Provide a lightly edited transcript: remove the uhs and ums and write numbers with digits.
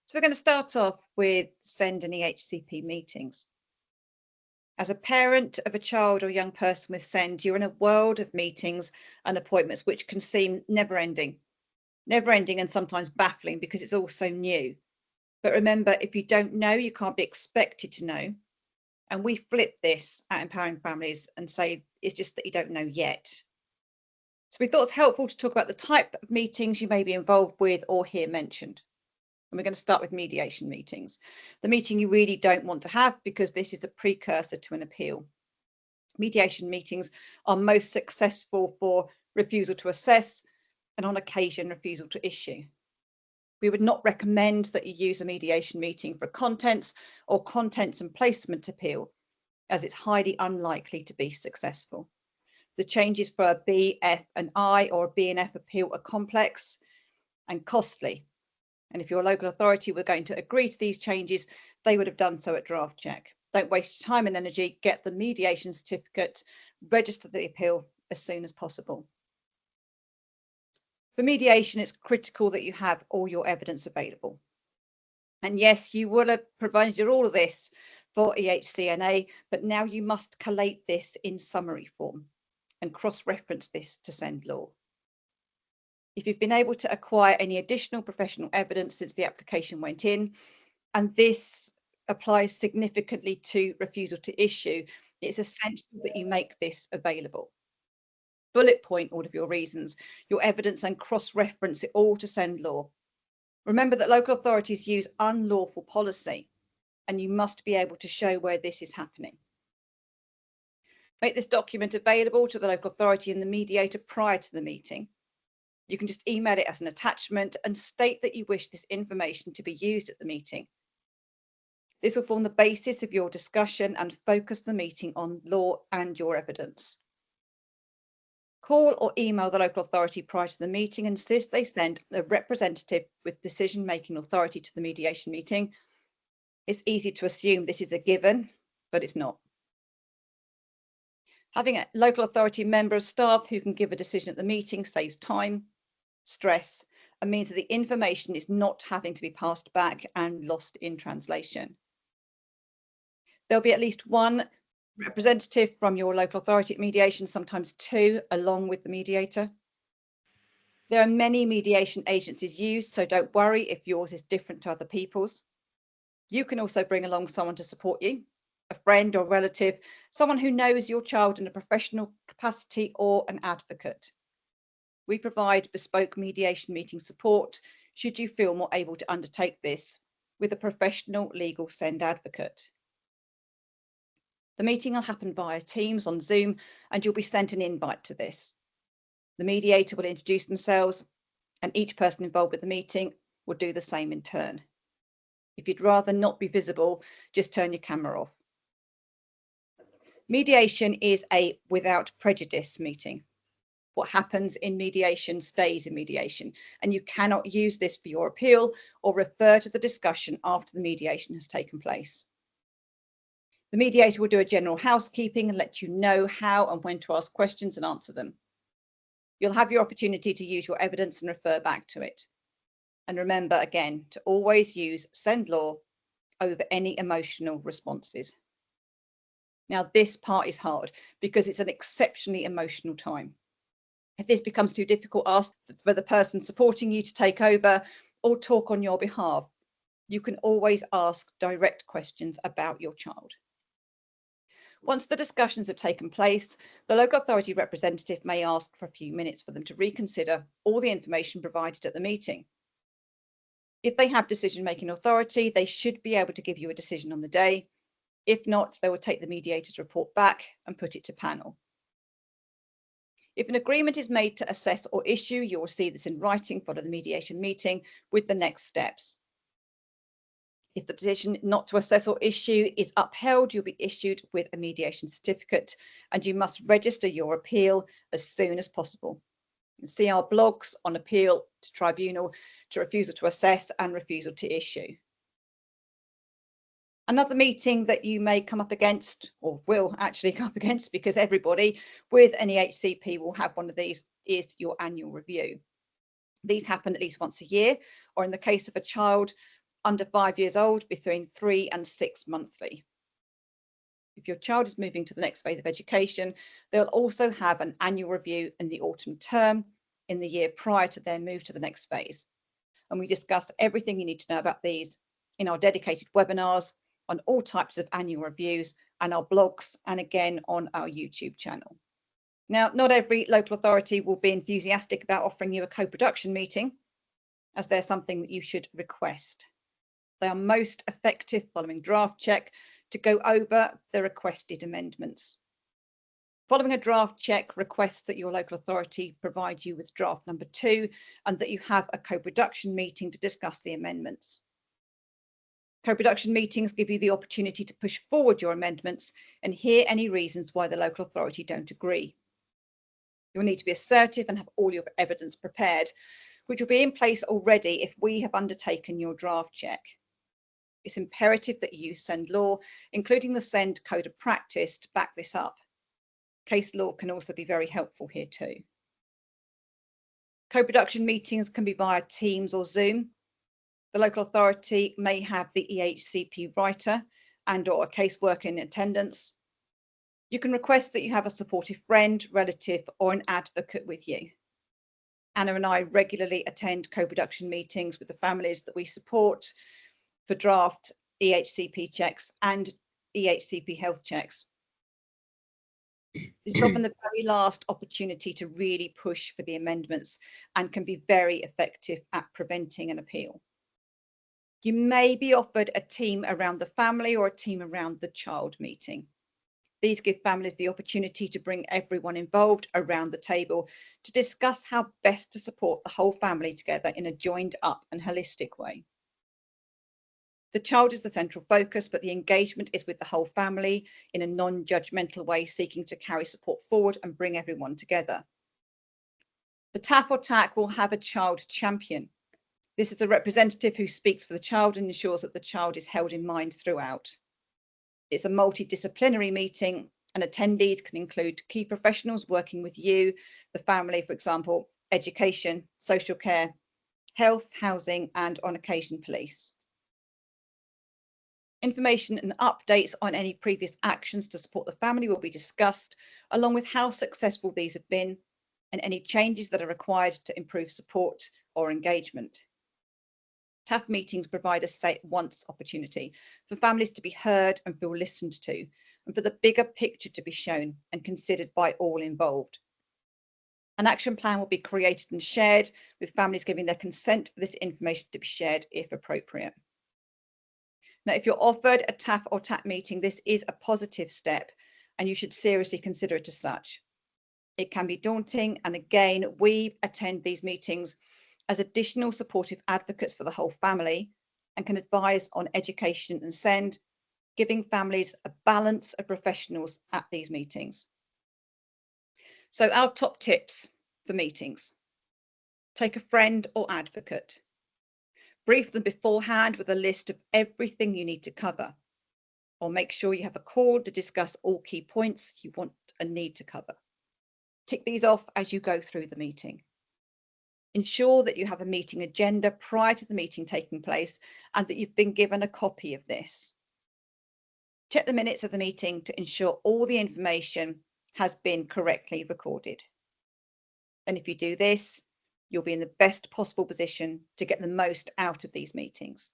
So we're going to start off with SEND and EHCP meetings. As a parent of a child or young person with SEND, you're in a world of meetings and appointments which can seem never-ending and sometimes baffling because it's all so new. But remember, if you don't know, you can't be expected to know. And we flip this at Empowering Families and say it's just that you don't know yet. So we thought it's helpful to talk about the type of meetings you may be involved with or hear mentioned. And we're going to start with mediation meetings. The meeting you really don't want to have because this is a precursor to an appeal. Mediation meetings are most successful for refusal to assess and on occasion refusal to issue. We would not recommend that you use a mediation meeting for contents or contents and placement appeal, as it's highly unlikely to be successful. The changes for a B, F and I or a B and F appeal are complex and costly. And if your local authority were going to agree to these changes, they would have done so at draft check. Don't waste your time and energy, get the mediation certificate, register the appeal as soon as possible. For mediation, it's critical that you have all your evidence available. And yes, you will have provided all of this for EHCNA, but now you must collate this in summary form and cross-reference this to SEND law. If you've been able to acquire any additional professional evidence since the application went in, and this applies significantly to refusal to issue, it's essential that you make this available. Bullet point all of your reasons, your evidence, and cross-reference it all to SEND law. Remember that local authorities use unlawful policy, and you must be able to show where this is happening. Make this document available to the local authority and the mediator prior to the meeting. You can just email it as an attachment and state that you wish this information to be used at the meeting. This will form the basis of your discussion and focus the meeting on law and your evidence. Call or email the local authority prior to the meeting and insist they send a representative with decision-making authority to the mediation meeting. It's easy to assume this is a given, but it's not. Having a local authority member of staff who can give a decision at the meeting saves time, stress, and means that the information is not having to be passed back and lost in translation. There'll be at least one representative from your local authority at mediation, sometimes two, along with the mediator. There are many mediation agencies used, so don't worry if yours is different to other people's. You can also bring along someone to support you, a friend or relative, someone who knows your child in a professional capacity or an advocate. We provide bespoke mediation meeting support should you feel more able to undertake this with a professional legal SEND advocate. The meeting will happen via Teams on Zoom and you'll be sent an invite to this. The mediator will introduce themselves and each person involved with the meeting will do the same in turn. If you'd rather not be visible, just turn your camera off. Mediation is a without prejudice meeting. What happens in mediation stays in mediation, and you cannot use this for your appeal or refer to the discussion after the mediation has taken place. The mediator will do a general housekeeping and let you know how and when to ask questions and answer them. You'll have your opportunity to use your evidence and refer back to it. And remember again to always use SEND law over any emotional responses. Now this part is hard because it's an exceptionally emotional time. If this becomes too difficult, ask for the person supporting you to take over or talk on your behalf. You can always ask direct questions about your child. Once the discussions have taken place, the local authority representative may ask for a few minutes for them to reconsider all the information provided at the meeting. If they have decision-making authority, they should be able to give you a decision on the day. If not, they will take the mediator's report back and put it to panel. If an agreement is made to assess or issue, you will see this in writing following the mediation meeting with the next steps. If the decision not to assess or issue is upheld, you'll be issued with a mediation certificate and you must register your appeal as soon as possible. You can see our blogs on appeal to tribunal, to refusal to assess and refusal to issue. Another meeting that you may come up against, or will actually come up against, because everybody with an EHCP will have one of these, is your annual review. These happen at least once a year, or in the case of a child Under 5 years old, between 3 and 6 monthly. If your child is moving to the next phase of education, they'll also have an annual review in the autumn term in the year prior to their move to the next phase. And we discuss everything you need to know about these in our dedicated webinars on all types of annual reviews and our blogs, and again on our YouTube channel. Now, not every local authority will be enthusiastic about offering you a co-production meeting, as they're something that you should request. They are most effective following draft check to go over the requested amendments. Following a draft check requests that your local authority provide you with draft number 2 and that you have a co-production meeting to discuss the amendments. Co-production meetings give you the opportunity to push forward your amendments and hear any reasons why the local authority don't agree. You'll need to be assertive and have all your evidence prepared, which will be in place already if we have undertaken your draft check. It's imperative that you use SEND law, including the SEND Code of Practice, to back this up. Case law can also be very helpful here too. Co-production meetings can be via Teams or Zoom. The local authority may have the EHCP writer and/or a caseworker in attendance. You can request that you have a supportive friend, relative, or an advocate with you. Anna and I regularly attend co-production meetings with the families that we support for draft EHCP checks and EHCP health checks. This is often the very last opportunity to really push for the amendments and can be very effective at preventing an appeal. You may be offered a team around the family or a team around the child meeting. These give families the opportunity to bring everyone involved around the table to discuss how best to support the whole family together in a joined up and holistic way. The child is the central focus, but the engagement is with the whole family in a non-judgmental way, seeking to carry support forward and bring everyone together. The TAF or TAC will have a child champion. This is a representative who speaks for the child and ensures that the child is held in mind throughout. It's a multidisciplinary meeting, and attendees can include key professionals working with you, the family, for example, education, social care, health, housing, and on occasion police. Information and updates on any previous actions to support the family will be discussed, along with how successful these have been and any changes that are required to improve support or engagement. TAF meetings provide a say it once opportunity for families to be heard and feel listened to, and for the bigger picture to be shown and considered by all involved. An action plan will be created and shared, with families giving their consent for this information to be shared if appropriate. Now, if you're offered a TAF or TAC meeting, this is a positive step and you should seriously consider it as such. It can be daunting, and again, we attend these meetings as additional supportive advocates for the whole family and can advise on education and SEND, giving families a balance of professionals at these meetings. So our top tips for meetings: take a friend or advocate. Brief them beforehand with a list of everything you need to cover, or make sure you have a call to discuss all key points you want and need to cover. Tick these off as you go through the meeting. Ensure that you have a meeting agenda prior to the meeting taking place and that you've been given a copy of this. Check the minutes of the meeting to ensure all the information has been correctly recorded. And if you do this, you'll be in the best possible position to get the most out of these meetings.